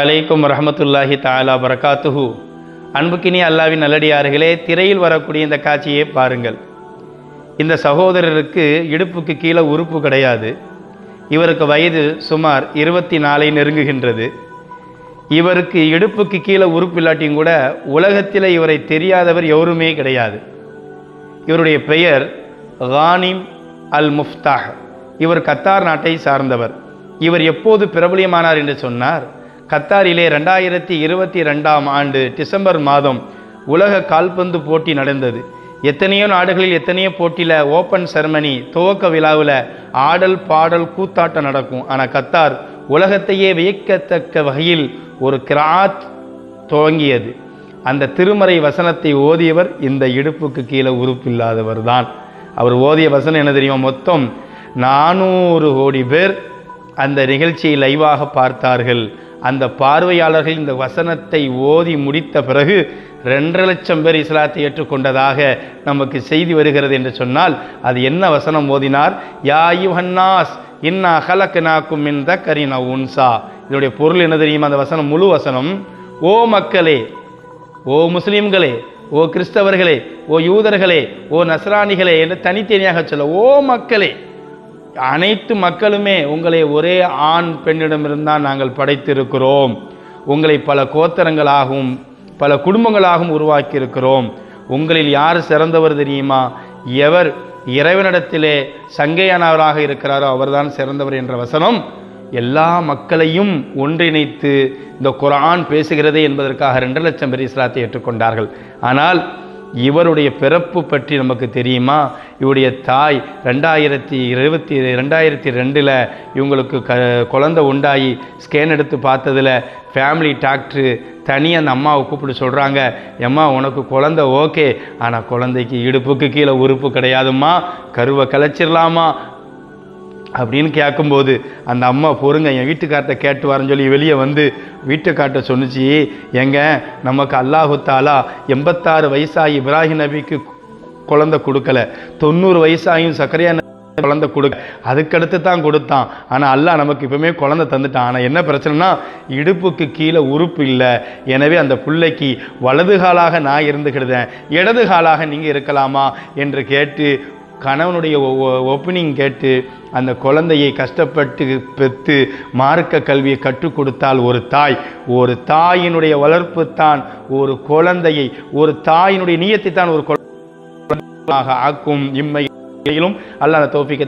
அலைக்கும் வரஹமத்துல்லாஹி தஆலா பரகாத்துஹு. அன்புக்கினி அல்லாவின் நல்லடியார்களே, திரையில் வரக்கூடிய இந்த காட்சியை பாருங்கள். இந்த சகோதரருக்கு இடுப்புக்கு கீழே உறுப்பு கிடையாது. இவருக்கு வயது சுமார் 24 நெருங்குகின்றது. இவருக்கு இடுப்புக்கு கீழே உறுப்பு இல்லாட்டியும் கூட உலகத்தில் இவரை தெரியாதவர் எவருமே கிடையாது. இவருடைய பெயர் கானிம் அல் முஃப்தாஹ். இவர் கத்தார் நாட்டை சார்ந்தவர். இவர் எப்போது பிரபலியமானார் என்று சொன்னார், கத்தாரிலே 2022ஆம் ஆண்டு டிசம்பர் மாதம் உலக கால்பந்து போட்டி நடந்தது. எத்தனையோ நாடுகளில் எத்தனையோ போட்டியில் ஓப்பன் செரமனி துவக்க விழாவில் ஆடல் பாடல் கூத்தாட்டம் நடக்கும். ஆனால் கத்தார் உலகத்தையே வியக்கத்தக்க வகையில் ஒரு கிராத் துவங்கியது. அந்த திருமறை வசனத்தை ஓதியவர் இந்த இடுப்புக்கு கீழே உறுப்பில்லாதவர் தான். அவர் ஓதிய வசனம் என்ன தெரியுமா? மொத்தம் 400 கோடி பேர் அந்த நிகழ்ச்சியை லைவாக பார்த்தார்கள். அந்த பார்வையாளர்கள் இந்த வசனத்தை ஓதி முடித்த பிறகு 2.5 லட்சம் பேர் இஸ்லாத்தை ஏற்றுக்கொண்டதாக நமக்கு செய்தி வருகிறது என்று சொன்னால், அது என்ன வசனம் ஓதினார்? யா அய்யுஹன்னாஸ் இன்னா ஹலக்னாக்கும் மின் தக்கரின் அவ் உன்சா. இதனுடைய பொருள் என்ன தெரியுமா? அந்த வசனம் முழு வசனம், ஓ மக்களே, ஓ முஸ்லிம்களே, ஓ கிறிஸ்தவர்களே, ஓ யூதர்களே, ஓ நஸ்ரானிகளே என்று தனித்தனியாக சொல்ல, ஓ மக்களே, அனைத்து மக்களுமே உங்களை ஒரே ஆண் பெண்ணிடமிருந்தான் நாங்கள் படைத்திருக்கிறோம். உங்களை பல கோத்திரங்களாகவும் பல குடும்பங்களாகவும் உருவாக்கி இருக்கிறோம். உங்களில் யார் சிறந்தவர் தெரியுமா? எவர் இறைவனிடத்திலே சங்கையானவராக இருக்கிறாரோ அவர்தான் சிறந்தவர் என்ற வசனம் எல்லா மக்களையும் ஒன்றிணைத்து இந்த குர்ஆன் பேசுகிறதே என்பதற்காக 2 லட்சம் பேர் இஸ்லாத்தை ஏற்றுக்கொண்டார்கள். ஆனால் இவருடைய பிறப்பு பற்றி நமக்கு தெரியுமா? இவருடைய தாய் 2002 இவங்களுக்கு குழந்தை உண்டாகி ஸ்கேன் எடுத்து பார்த்ததில் ஃபேமிலி டாக்டரு தனியாக அந்த அம்மாவை கூப்பிட்டு சொல்கிறாங்க, அம்மா உனக்கு குழந்தை ஓகே, ஆனால் குழந்தைக்கு இடுப்புக்கு கீழே உறுப்பு கிடையாதும்மா, கருவை கலைச்சிடலாமா அப்படின்னு கேட்கும்போது அந்த அம்மா பொறுங்க என் வீட்டுக்கார்ட்ட கேட்டு வரேன்னு சொல்லி வெளியே வந்து வீட்டுக்கார்ட்ட சொன்னிச்சு, எங்க நமக்கு அல்லாஹு தாலா 86 வயசாகி இப்ராஹிம் நபிக்கு குழந்தை கொடுக்கல, 90 வயசாகியும் சக்கரையா குழந்தை கொடுக்க, அதுக்கடுத்து தான் கொடுத்தான். ஆனால் அல்லாஹ் நமக்கு இப்பவுமே குழந்தை தந்துட்டான். ஆனால் என்ன பிரச்சனைனா இடுப்புக்கு கீழே உறுப்பு இல்லை. எனவே அந்த பிள்ளைக்கு வலது காலாக நான் இருந்துக்கிடுதேன், இடது காலாக நீங்கள் இருக்கலாமா என்று கேட்டு கணவனுடைய ஒப்பீனியன் கேட்டு அந்த குழந்தையை கஷ்டப்பட்டு பெற்று மார்க்க கல்வியை கற்றுக் கொடுத்தால் ஒரு தாயினுடைய வளர்ப்பு தான் ஒரு குழந்தையை, ஒரு தாயினுடைய நியத்தை தான் ஒரு குழந்தையாக ஆக்கும். இம்மையிலும் அல்லாஹ் தௌஃபீக்